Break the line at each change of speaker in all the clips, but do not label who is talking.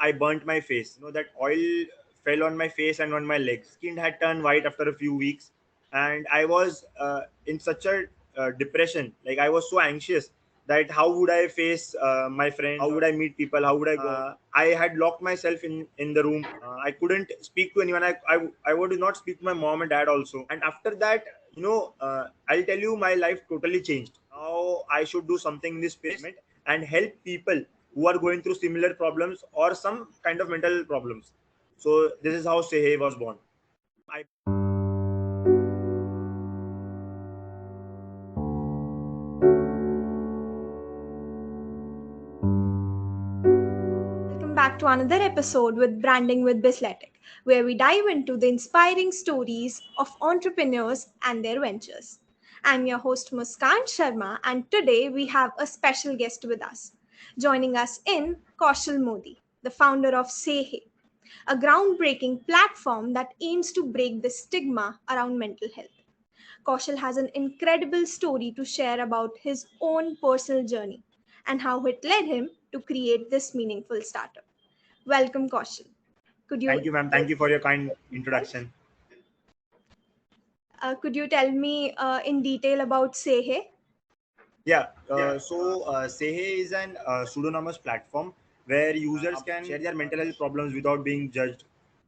I burnt my face. That oil fell on my face and on my legs. Skin had turned white after a few weeks, and I was in such a depression. Like I was so anxious that how would I face my friends? How would I meet people? How would I go? I had locked myself in the room. I couldn't speak to anyone. I would not speak to my mom and dad also. And after that, I'll tell you, my life totally changed. Now I should do something in this space and help people who are going through similar problems or some kind of mental problems. So this is how SayHey was born. I
Welcome back to another episode with Branding with Bizzlytic, where we dive into the inspiring stories of entrepreneurs and their ventures. I'm your host Muskan Sharma, and today we have a special guest with us. Joining us in Kaushal Modi, the founder of SayHey, a groundbreaking platform that aims to break the stigma around mental health. Kaushal has an incredible story to share about his own personal journey and how it led him to create this meaningful startup. Welcome, Kaushal. Could you
Thank you, ma'am. Thank you for your kind introduction.
could you tell me in detail about SayHey?
Yeah. So SayHey is an pseudonymous platform where users can share their mental health problems without being judged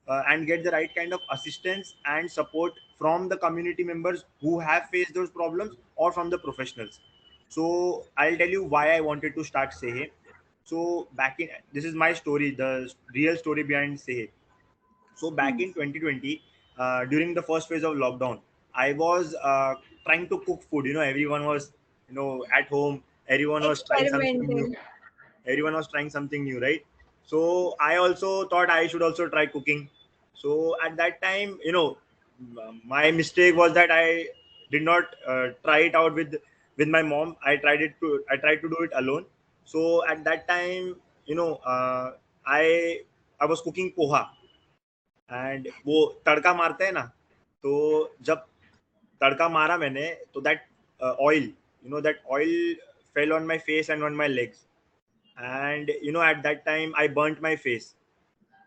and get the right kind of assistance and support from the community members who have faced those problems or from the professionals. So I'll tell you why I wanted to start SayHey. So back in this is my story, the real story behind SayHey. So back in 2020, during the first phase of lockdown, I was trying to cook food. Everyone was, at home. Everyone was trying something new.
Experimenting.
Everyone was trying something new, right? So I also thought I should also try cooking. So at that time, my mistake was that I did not try it out with my mom. I tried to do it alone. So at that time, I was cooking poha, and वो तड़का मारते हैं ना, तो जब तड़का मारा मैंने, तो that oil, that oil fell on my face and on my legs, and at that time I burnt my face.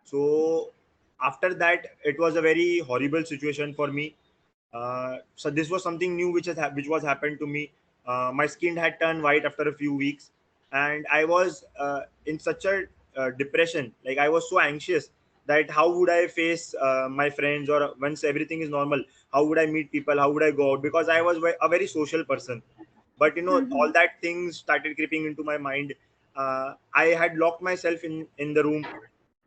So after that it was a very horrible situation for me. So this was something new which was happened to me. My skin had turned white after a few weeks, and I was in such a depression. Like I was so anxious that how would I face my friends, or once everything is normal, how would I meet people, how would I go out, because I was a very social person. But all
Mhm.
that things started creeping into my mind. I had locked myself in the room.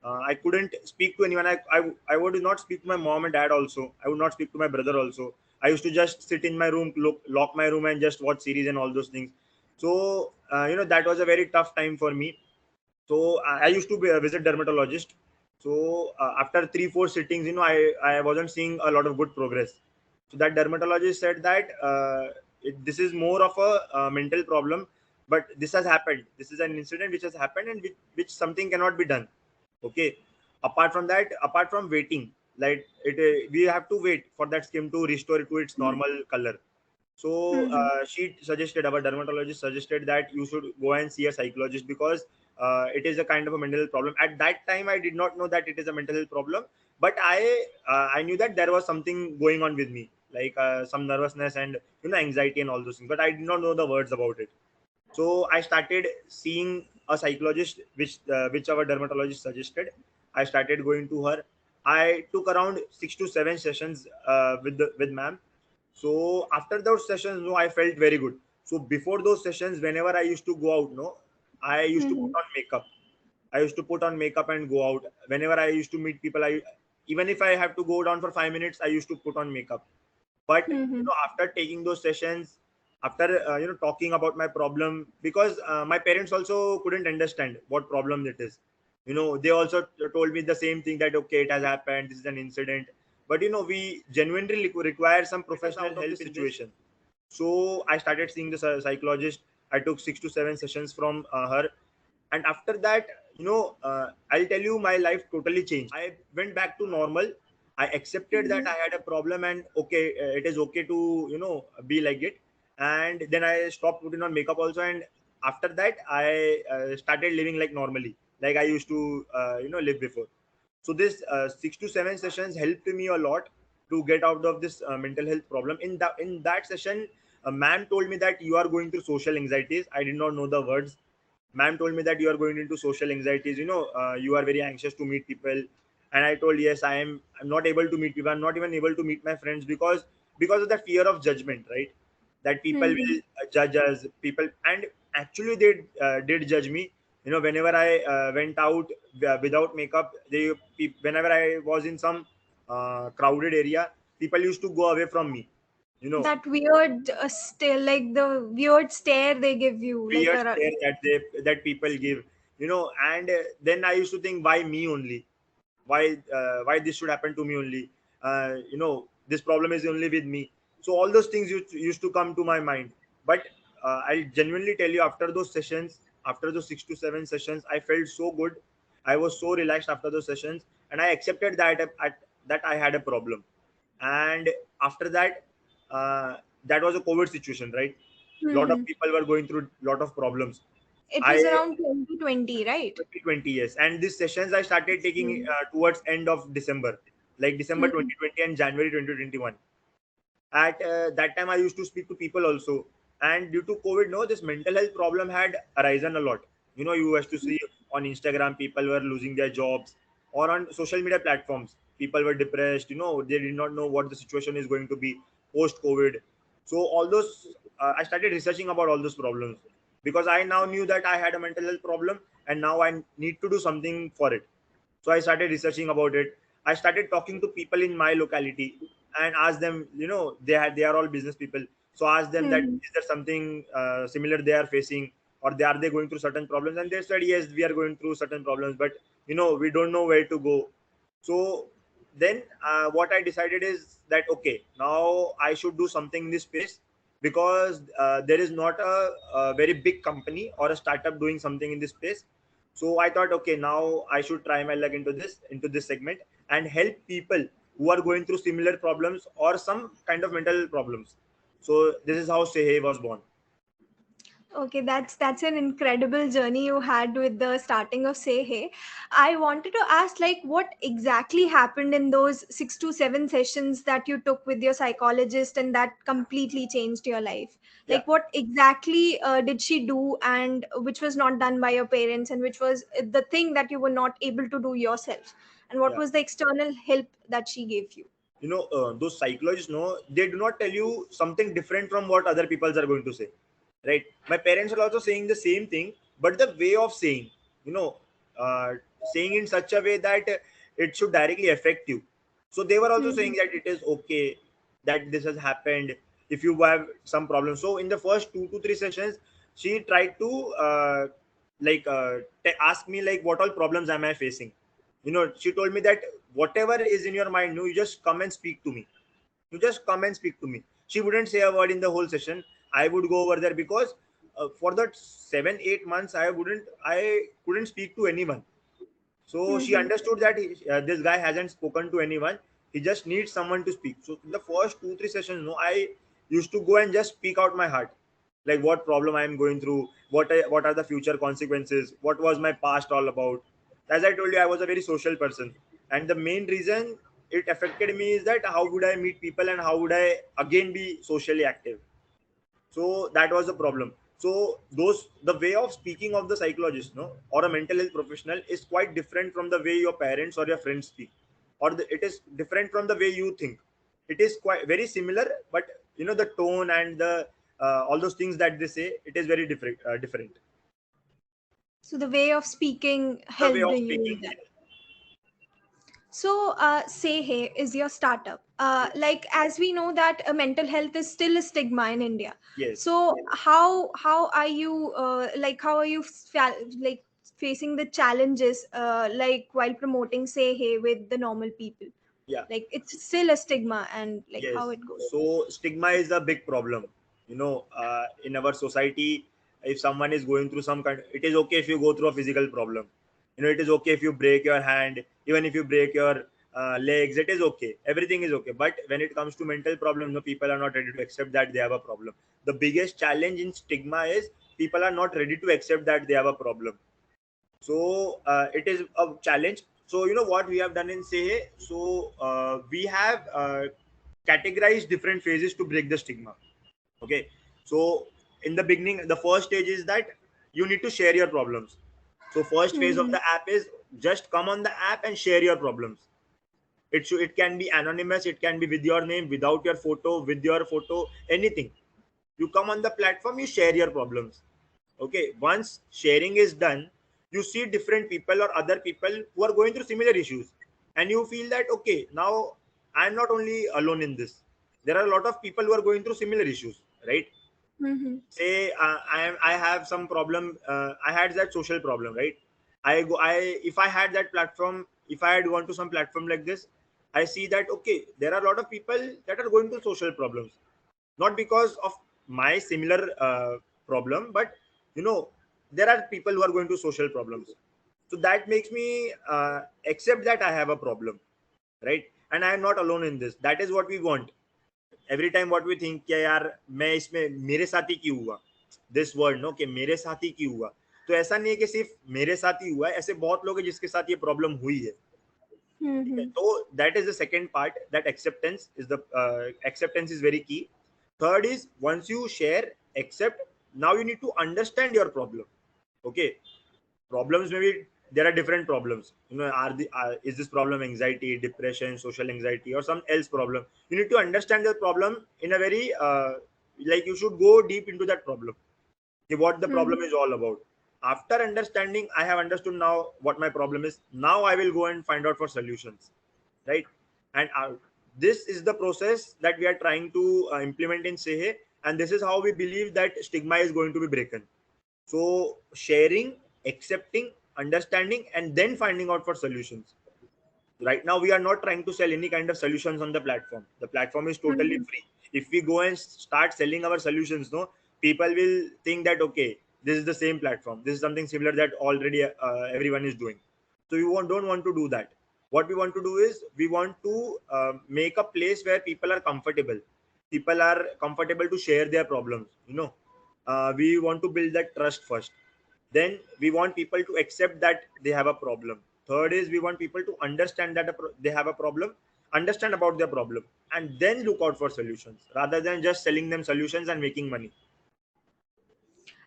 I couldn't speak to anyone. I would not speak to my mom and dad also. I would not speak to my brother also. I used to just sit in my room, lock my room, and just watch series and all those things. So that was a very tough time for me. So I used to visit dermatologist. So after 3 4 sittings, I wasn't seeing a lot of good progress. So that dermatologist said that this is more of a mental problem, but this has happened. This is an incident which has happened, and which something cannot be done. Okay. Apart from that, apart from waiting, like we have to wait for that skin to restore to its normal color. So
Mhm.
our dermatologist suggested that you should go and see a psychologist, because it is a kind of a mental health problem. At that time, I did not know that it is a mental health problem, but I knew that there was something going on with me, like some nervousness and anxiety and all those things. But I did not know the words about it. So I started seeing a psychologist, which our dermatologist suggested. I started going to her. I took around 6 to 7 sessions with ma'am. So after those sessions, no, I felt very good. So before those sessions, whenever I used to go out, no, I used to put
Mhm.
on makeup. I used to put on makeup and go out. Whenever I used to meet people, I even if I have to go down for 5 minutes, I used to put on makeup. But
Mhm.
after taking those sessions, after talking about my problem, because my parents also couldn't understand what problem it is. They also told me the same thing, that okay, it has happened, this is an incident. But we genuinely require some professional help in this situation. So I started seeing the psychologist. I took 6 to 7 sessions from her, and after that, I'll tell you, my life totally changed. I went back to normal. I accepted that
Mhm.
I had a problem, and okay, it is okay to be like it. And then I stopped putting on makeup also, and after that I started living like normally. like I used to live before. So this 6 to 7 sessions helped me a lot to get out of this mental health problem. In that session, a ma'am told me that you are going through social anxieties. I did not know the words. Ma'am told me that you are going into social anxieties. You are very anxious to meet people, and I told, yes, I am. I'm not able to meet people. I'm not even able to meet my friends because of the fear of judgment, right? That people
Hmm.
will judge us. People, and actually they did judge me. Whenever I went out without makeup, whenever I was in some crowded area, people used to go away from me. You know,
That weird still like the weird stare they give you, like
weird
a
stare that people give. And then I used to think, why me only? Why this should happen to me only? This problem is only with me. So all those things used to come to my mind. But I'll genuinely tell you, after those sessions, after those 6 to 7 sessions, I felt so good. I was so relaxed after those sessions, and I accepted that I had a problem. And after that, that was a COVID situation, right? Lot of
hmm.
people were going through lot of problems.
It
I
was around 2020, right?
2020, yes. And these sessions I started taking
Hmm.
towards end of December, like December
Hmm.
2020 and January 2021. At that time I used to speak to people also, and due to COVID, no, this mental health problem had arisen a lot. You used to see on Instagram people were losing their jobs, or on social media platforms people were depressed. They did not know what the situation is going to be post COVID. So all those, I started researching about all those problems, because I now knew that I had a mental health problem, and now I need to do something for it. So I started researching about it. I started talking to people in my locality and asked them, they are all business people. So ask them that,
Hmm.
is there something similar they are facing, or are they going through certain problems? And they said, yes, we are going through certain problems, but we don't know where to go. So then what I decided is that, okay, now I should do something in this space, because there is not a very big company or a startup doing something in this space. So I thought, okay, now I should try my luck into this segment and help people who are going through similar problems or some kind of mental problems. So this is how SayHey was born.
Okay, that's an incredible journey you had with the starting of Say Hey. I wanted to ask, like, what exactly happened in those 6 to 7 sessions that you took with your psychologist, and that completely changed your life.
Yeah.
Like, what exactly did she do, and which was not done by your parents, and which was the thing that you were not able to do yourself, and what
Yeah.
was the external help that she gave you?
Those psychologists, no, they do not tell you something different from what other people are going to say, right? My parents are also saying the same thing, but the way of saying, you know saying in such a way that it should directly affect you. So they were also saying
Hmm.
that it is okay that this has happened if you have some problem. So in the first 2 to 3 sessions, she tried to ask me, like, what all problems am I facing. She told me that whatever is in your mind, no, you just come and speak to me. You just come and speak to me. She wouldn't say a word in the whole session. I would go over there, because for that 7 8 months I couldn't speak to anyone. So she
Hmm.
understood that this guy hasn't spoken to anyone. He just needs someone to speak. So in the first 2 3 sessions, no, I used to go and just speak out my heart, like what problem I am going through, what are the future consequences, what was my past all about. As I told you, I was a very social person, and the main reason it affected me is that how would I meet people and how would I again be socially active. So that was the problem. So the way of speaking of the psychologist, no, or a mental health professional, is quite different from the way your parents or your friends speak, or it is different from the way you think. It is quite very similar, but the tone and the all those things that they say, it is very different.
So the way of speaking
The way
helped
of
you
speaking.
in that. So, Say Hey is your startup. Like, as we know that mental health is still a stigma in India.
Yes.
So how are you how are you like facing the challenges like while promoting Say Hey with the normal people?
Yeah.
Like, it's still a stigma, and like how
Yes.
it goes.
So stigma is a big problem. In our society, if someone is going through some kind, it is okay if you go through a physical problem. It is okay if you break your hand, even if you break your legs, it is okay. Everything is okay. But when it comes to mental problem, people are not ready to accept that they have a problem. The biggest challenge in stigma is people are not ready to accept that they have a problem. So it is a challenge. So you know what we have done in SayHey. So we have categorized different phases to break the stigma. Okay. So in the beginning, the first stage is that you need to share your problems. So first phase of
Mm-hmm.
the app is just come on the app and share your problems. It can be anonymous, it can be with your name, without your photo, with your photo, anything. You come on the platform, you share your problems. Okay, once sharing is done, you see different people or other people who are going through similar issues, and you feel that okay, now I'm not only alone in this. There are a lot of people who are going through similar issues, right?
Mm-hmm.
Say I have some problem, I had that social problem, right? I if I had that platform, if I had gone to some platform like this, I see that okay, there are a lot of people that are going through social problems, not because of my similar problem, but you know, there are people who are going to social problems. So that makes me accept that I have a problem, right? And I am not alone in this. That is what we want. Every time what we think कि यार मैं इसमें मेरे साथ ही क्यों हुआ, this word no कि मेरे साथ ही क्यों हुआ. तो ऐसा नहीं है कि सिर्फ मेरे साथ ही हुआ है, ऐसे बहुत लोग हैं जिसके साथ ये प्रॉब्लम हुई है. ठीक है,
Mm-hmm.
तो that is the second part, that acceptance is very key. Third is once you share, accept, now you need to understand your problem. Okay, problems maybe there are different problems, you know, is this problem anxiety, depression, social anxiety, or some else problem. You need to understand the problem in a very like you should go deep into that problem, okay, what the
Mm-hmm.
problem is all about. After understanding, I have understood now what my problem is. Now I will go and find out for solutions, right? And this is the process that we are trying to implement in SayHey, and this is how we believe that stigma is going to be broken. So sharing, accepting, understanding, and then finding out for solutions. Right now we are not trying to sell any kind of solutions on the platform. The platform is totally
Mm-hmm.
free. If we go and start selling our solutions, no, people will think that okay, this is the same platform, this is something similar that already everyone is doing. So don't want to do that. What we want to do is we want to make a place where people are comfortable to share their problems, you know. We want to build that trust first. Then we want people to accept that they have a problem. Third is we want people to understand that they have a problem, understand about their problem, and then look out for solutions rather than just selling them solutions and making money.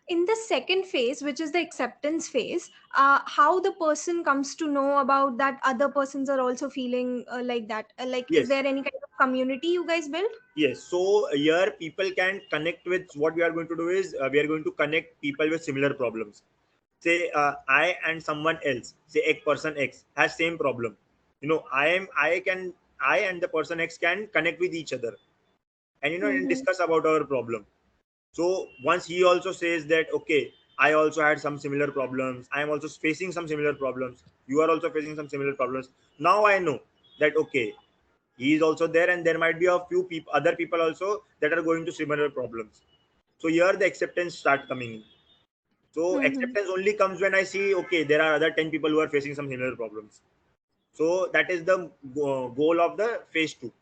In the second phase, which is the acceptance phase, how the person comes to know about that other persons are also feeling like that, like is
Yes,
there any kind of community you guys build?
yes. So here people can connect with, what we are going to do is we are going to connect people with similar problems. Say I and someone else, say a person X has same problem. You know, I and the person X can connect with each other, and you know, and
Mm-hmm.
discuss about our problem. So once he also says that okay, I also had some similar problems, I am also facing some similar problems, you are also facing some similar problems. Now I know that okay, he is also there, and there might be a few people, other people also that are going to similar problems. So here the acceptance start coming in. So
Mm-hmm.
acceptance only comes when I see okay, there are other 10 people who are facing some similar problems. So that is the goal of the phase 2.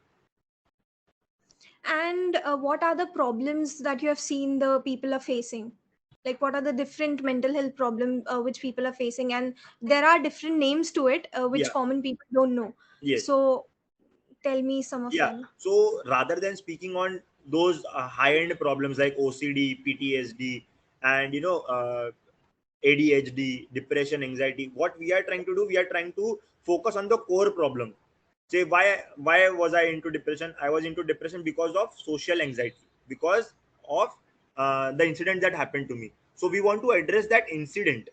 And what are the problems that you have seen the people are facing? Like, what are the different mental health problems which people are facing? And there are different names to it, which
Yeah.
common people don't know.
Yes.
So, tell me some of
Yeah.
them.
So rather than speaking on those high-end problems like OCD, PTSD, and you know, ADHD, depression, anxiety, what we are trying to do, we are trying to focus on the core problem. Say why was I into depression? I was into depression because of social anxiety, because of the incident that happened to me. So we want to address that incident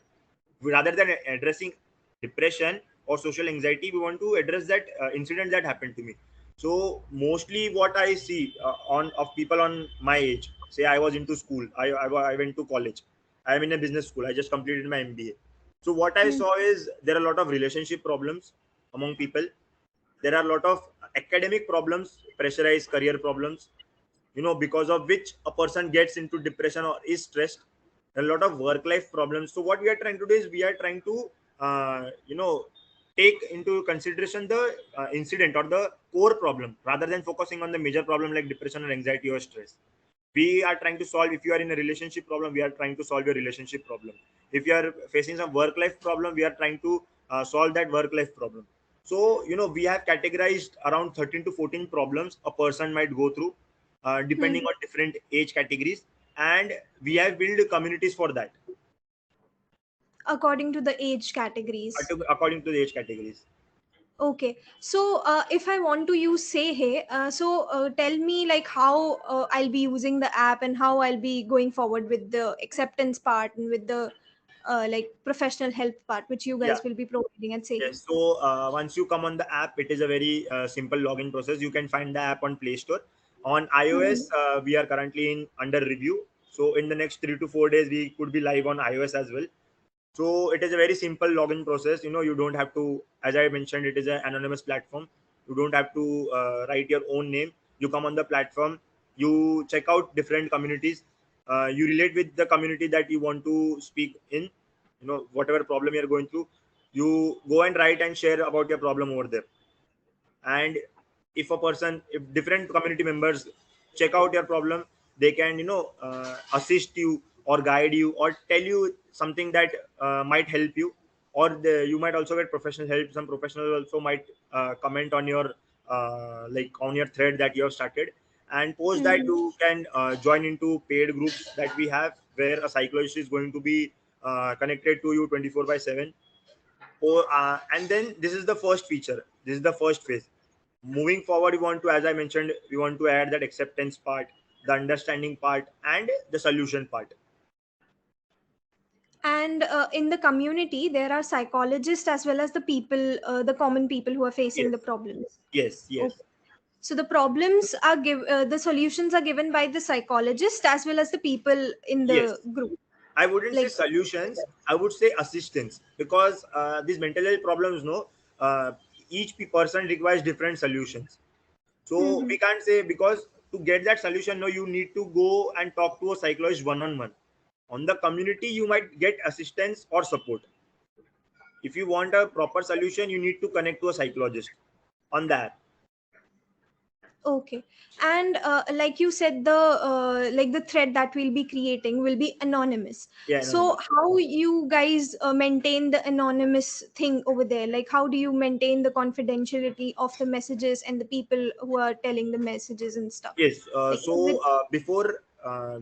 rather than addressing depression or social anxiety. We want to address that incident that happened to me. So mostly what I see on of people on my age, say I was into school, I went to college, I am in a business school, I just completed my MBA. So what I
Mm-hmm.
saw is there are a lot of relationship problems among people. There are a lot of academic problems, pressurized career problems, you know, because of which a person gets into depression or is stressed. A lot of work life problems. So what we are trying to do is we are trying to you know, take into consideration the incident or the core problem rather than focusing on the major problem like depression or anxiety or stress. We are trying to solve. If you are in a relationship problem, we are trying to solve your relationship problem. If you are facing some work life problem, we are trying to solve that work life problem. So we have categorized around 13 to 14 problems a person might go through, depending
Hmm.
on different age categories, and we have built communities for that,
According to the age categories.
according to the age categories.
Okay, so if I want to use SayHey, tell me like how I'll be using the app and how I'll be going forward with the acceptance part and with the like professional help part, which you
Yeah.
guys will be providing at SayHey.
Yes. So once you come on the app, it is a very simple login process. You can find the app on Play Store. On
Hmm.
iOS, we are currently in under review. So in the next 3 to 4 days, we could be live on iOS as well. So it is a very simple login process. You don't have to, as I mentioned, it is an anonymous platform. You don't have to write your own name. You come on the platform, you check out different communities, you relate with the community that you want to speak in. Whatever problem you're going through, you go and write and share about your problem over there. And if different community members check out your problem, they can assist you or guide you or tell you something that might help you, or you might also get professional help. Some professionals also might comment on your like on your thread that you have started, and post that
Hmm.
you can join into paid groups that we have, where a psychologist is going to be connected to you 24/7. And then this is the first feature, this is the first phase. Moving forward, we want to, as I mentioned, we want to add that acceptance part, the understanding part, and the solution part.
And in the community, there are psychologists as well as the people, the common people who are facing the
Yes,
problems.
yes, yes,
Okay. So the solutions are given by the psychologist as well as the people in the
yes.
group.
I wouldn't say
Like,
solutions, I would say assistance, because these mental health problems, no, uh, each person requires different solutions. So
hmm.
we can't say, because to get that solution, no, you need to go and talk to a psychologist one on one. On the community, you might get assistance or support. If you want a proper solution, you need to connect to a psychologist on that.
Okay. And like you said, the thread that we'll be creating will be anonymous.
Yeah,
So
anonymous.
how you guys maintain the anonymous thing over there? Like how do you maintain the confidentiality of the messages and the people who are telling the messages and stuff?
Yes.
Like is it
Before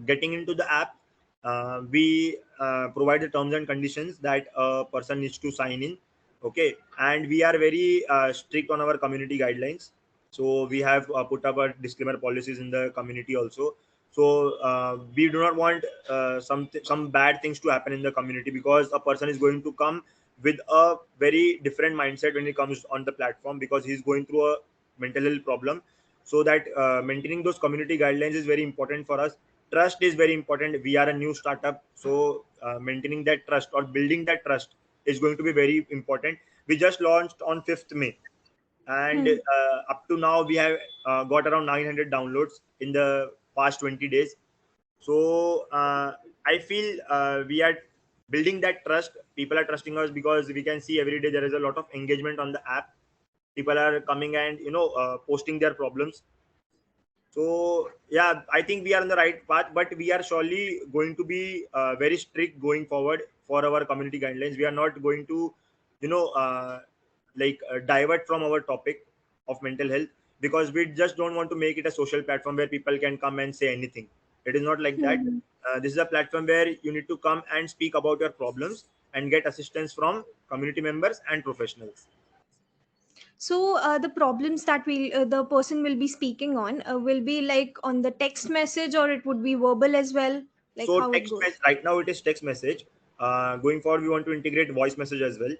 getting into the app, we provide the terms and conditions that a person needs to sign in. Okay, and we are very strict on our community guidelines. So we have put up a disclaimer policies in the community also. So we do not want some bad things to happen in the community, because a person is going to come with a very different mindset when he comes on the platform, because he's going through a mental health problem. So that maintaining those community guidelines is very important for us. Trust is very important. We are a new startup, so maintaining that trust or building that trust is going to be very important. We just launched on 5th May, and
hmm.
up to now we have got around 900 downloads in the past 20 days. So I feel we are building that trust. People are trusting us because we can see every day there is a lot of engagement on the app. People are coming and posting their problems. So yeah, I think we are on the right path, but we are surely going to be very strict going forward for our community guidelines. We are not going to, you know, uh, divert from our topic of mental health, because we just don't want to make it a social platform where people can come and say anything. It is not like that.
Hmm.
This is a platform where you need to come and speak about your problems and get assistance from community members and professionals.
So the problems that the person will be speaking on will be like on the text message or it would be verbal as well, like
So
how it goes.
right now it is text message. Going forward, we want to integrate voice message as well.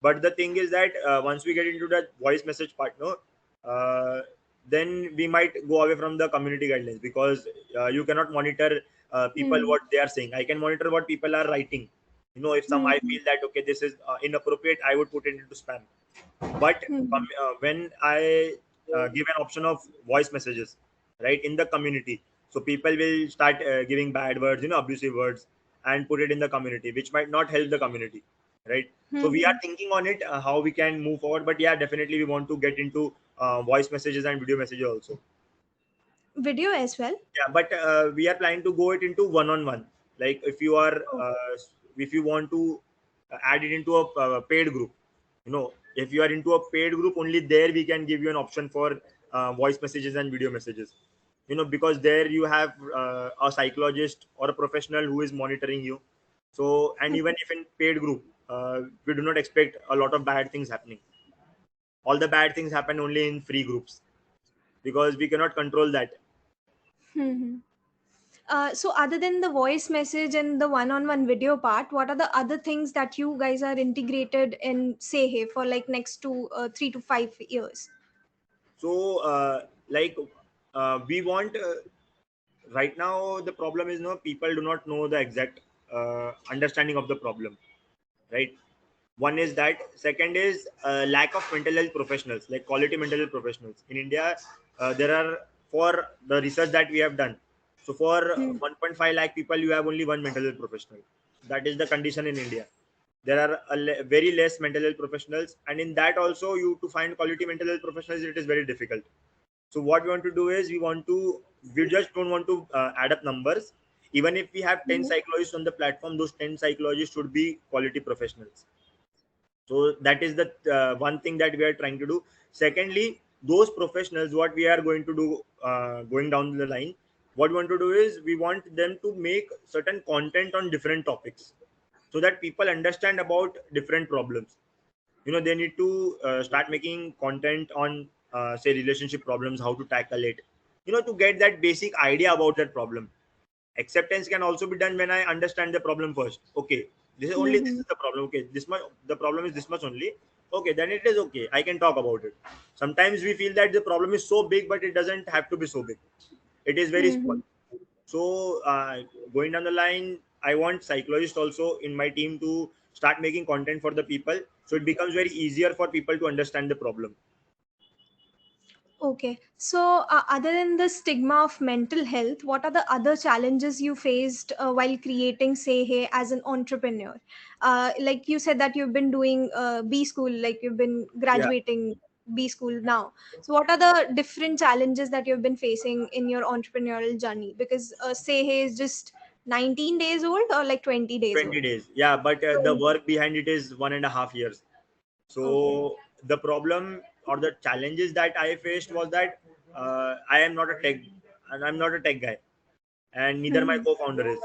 But the thing is that once we get into that voice message part, no, uh, then we might go away from the community guidelines, because you cannot monitor people
Hmm.
what they are saying. I can monitor what people are writing. If some I
Hmm.
feel that okay, this is inappropriate, I would put it into spam. But
Hmm.
when I give an option of voice messages, right, in the community, so people will start giving bad words, abusive words, and put it in the community, which might not help the community, right? So we are
Hmm.
thinking on it, how we can move forward. But yeah, definitely we want to get into voice messages and video messages also.
Video as well?
Yeah, but we are planning to go it into one-on-one. Like if you are
Oh.
if you want to add it into a paid group, if you are into a paid group, only there we can give you an option for voice messages and video messages. Because there you have a psychologist or a professional who is monitoring you. So, and even if in paid group, we do not expect a lot of bad things happening. All the bad things happen only in free groups because we cannot control that.
Hmm. So other than the voice message and the one-on-one video part, what are the other things that you guys are integrated in SayHey for like next 3 to 5 years?
So, like, we want right now the problem is no people do not know the exact understanding of the problem, right? One is that. Second is lack of mental health professionals, like quality mental health professionals in India. There are, for the research that we have done, so for
Hmm.
1.5 lakh people you have only one mental health professional. That is the condition in India. There are very less mental health professionals, and in that also you to find quality mental health professionals, it is very difficult. So what we want to do is we just don't want to add up numbers. Even if we have 10
Mhm.
psychologists on the platform, those 10 psychologists should be quality professionals. So that is the one thing that we are trying to do. Secondly, those professionals, what we are going to do going down the line, what we want to do is we want them to make certain content on different topics so that people understand about different problems. They need to start making content on say relationship problems, how to tackle it, to get that basic idea about that problem. Acceptance can also be done when I understand the problem first. Okay, this
Mhm.
is the problem. Okay, this much, the problem is this much only. Okay, then it is okay, I can talk about it. Sometimes we feel that the problem is so big, but it doesn't have to be so big. It is very small.
Mhm.
So going down the line, I want psychologists also in my team to start making content for the people, so it becomes very easier for people to understand the problem.
Okay. So, other than the stigma of mental health, what are the other challenges you faced while creating Say Hey as an entrepreneur? Like you said that you've been doing B school, like you've been
Yeah.
graduating B school now. So, what are the different challenges that you've been facing in your entrepreneurial journey? Because Say Hey is just 19 days old or like 20 days
20
old?
days. Yeah, but the
20.
work behind it is 1.5 years.
Okay.
So the problem or the challenges that I faced was that I am not a tech, and I'm not a tech guy, and neither my
Mhm.
co-founder is.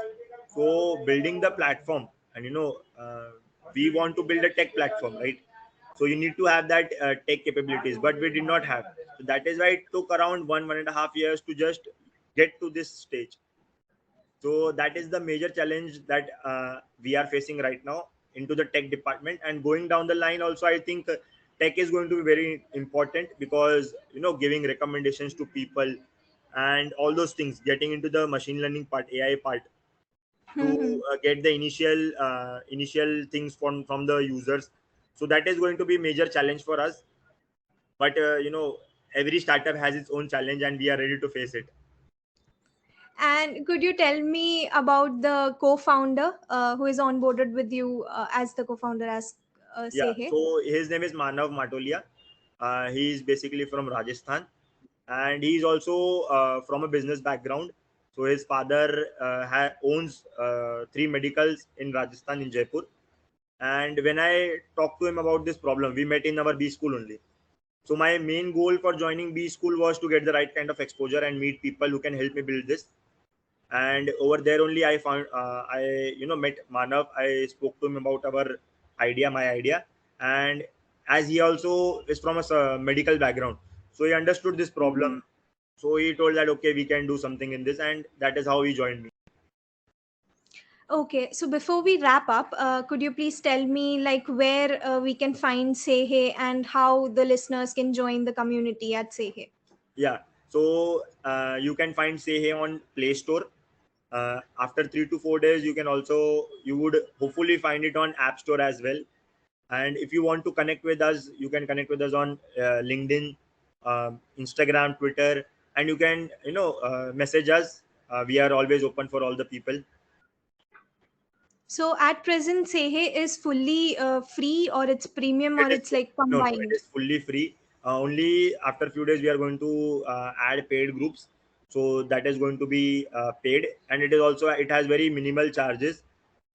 So building the platform, and we want to build a tech platform, right? So you need to have that tech capabilities, but we did not have. So that is why it took around 1.5 years to just get to this stage. So that is the major challenge that we are facing right now into the tech department. And going down the line also, I think tech is going to be very important, because giving recommendations to people and all those things, getting into the machine learning part, AI part, to
Mhm.
get the initial things from the users. So that is going to be major challenge for us. But every startup has its own challenge, and we are ready to face it.
And could you tell me about the co-founder who is onboarded with you as the co-founder as
Yeah,
SayHey?
so his name is Manav Matolia. He is basically from Rajasthan, and he's also from a business background. So his father owns three medicals in Rajasthan, in Jaipur. And when I talked to him about this problem, we met in our B school only. So my main goal for joining B school was to get the right kind of exposure and meet people who can help me build this. And over there only I found I met Manav. I spoke to him about my idea. And as he also is from a medical background, so he understood this
Mhm.
problem. So he told that okay, we can do something in this, and that is how he joined me.
Okay, so before we wrap up, could you please tell me like where we can find SayHey and how the listeners can join the community at SayHey?
Yeah, so you can find SayHey on Play Store. After 3 to 4 days, you would hopefully find it on App Store as well. And if you want to connect with us, you can connect with us on LinkedIn, Instagram, Twitter, and you can message us. We are always open for all the people.
So at present, SayHey is fully free or it's premium or
It is
it's like
no, no, it
combined?
is fully free. Only after few days we are going to add paid groups. So that is going to be paid, and it is also, it has very minimal charges,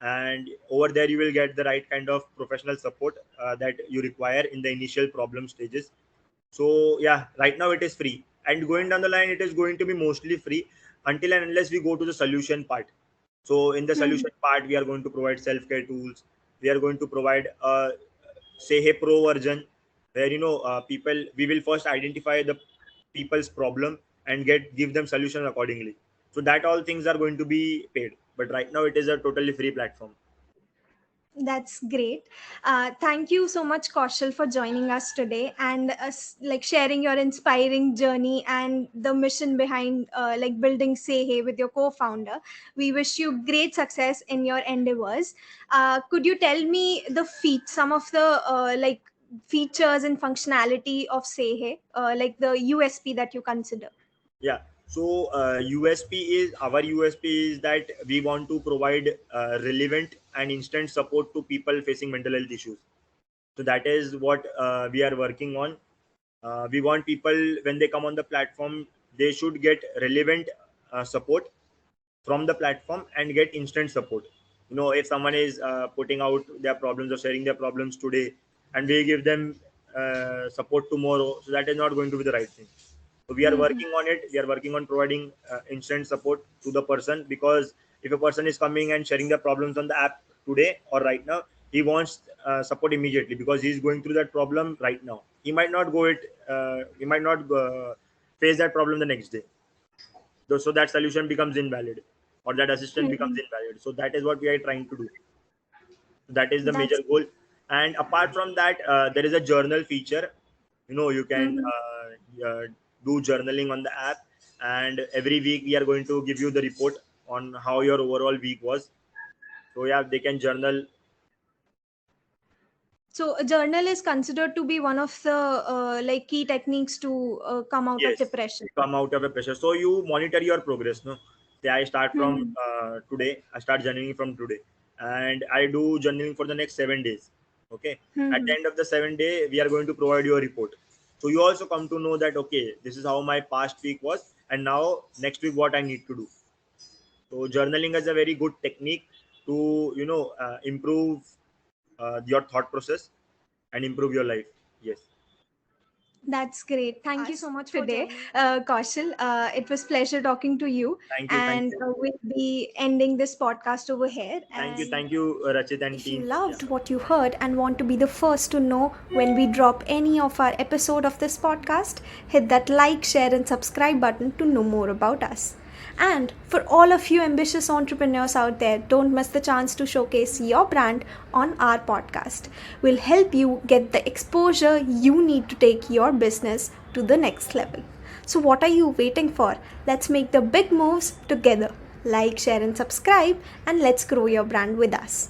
and over there you will get the right kind of professional support that you require in the initial problem stages. So yeah, right now it is free, and going down the line it is going to be mostly free until and unless we go to the solution part. So in the
Hmm.
solution part, we are going to provide self-care tools. We are going to provide a SayHey Pro version, where people, we will first identify the people's problem and give them solution accordingly. So that all things are going to be paid, but right now it is a totally free platform.
That's great. Thank you so much, Kaushal, for joining us today and like sharing your inspiring journey and the mission behind like building Say Hey with your co-founder. We wish you great success in your endeavors. Could you tell me some of the like features and functionality of Say Hey, like the USP that you consider?
Yeah. So USP is that we want to provide relevant and instant support to people facing mental health issues. So that is what we are working on. We want people, when they come on the platform, they should get relevant support from the platform and get instant support. If someone is putting out their problems or sharing their problems today, and we give them support tomorrow, so that is not going to be the right thing. So we are
Hmm.
working on it. We are working on providing instant support to the person, because if a person is coming and sharing their problems on the app today or right now, he wants support immediately, because he is going through that problem right now. He might not face that problem the next day. So that solution becomes invalid, or that assistant becomes
Hmm.
invalid. So that is what we are trying to do. That is the major
That's.
goal. And apart from that, there is a journal feature. You can
Mhm.
do journaling on the app, and every week we are going to give you the report on how your overall week was. So yeah, they can journal.
So a journal is considered to be one of the like key techniques to come out of
Yes,
depression.
to come out of a pressure. So you monitor your progress. No, say I start from
Hmm.
today. I start journaling from today, and I do journaling for the next 7 days. Okay. At the
Hmm.
end of the 7 day, we are going to provide you a report. So you also come to know that, okay, this is how my past week was, and now next week what I need to do. So journaling is a very good technique to improve your thought process and improve your life. Yes.
That's great. Thank you so much for today, Kaushal. It was pleasure talking to you,
Thank you. Thank
and
you.
we'll be ending this podcast over here.
Thank you.
And
Thank you, Rachit and
if you
team. Yeah.
loved what you heard and want to be the first to know when we drop any of our episode of this podcast, hit that like, share, and subscribe button to know more about us. And for all of you ambitious entrepreneurs out there, don't miss the chance to showcase your brand on our podcast. We'll help you get the exposure you need to take your business to the next level. So, what are you waiting for? Let's make the big moves together. Like, share, and subscribe, and let's grow your brand with us.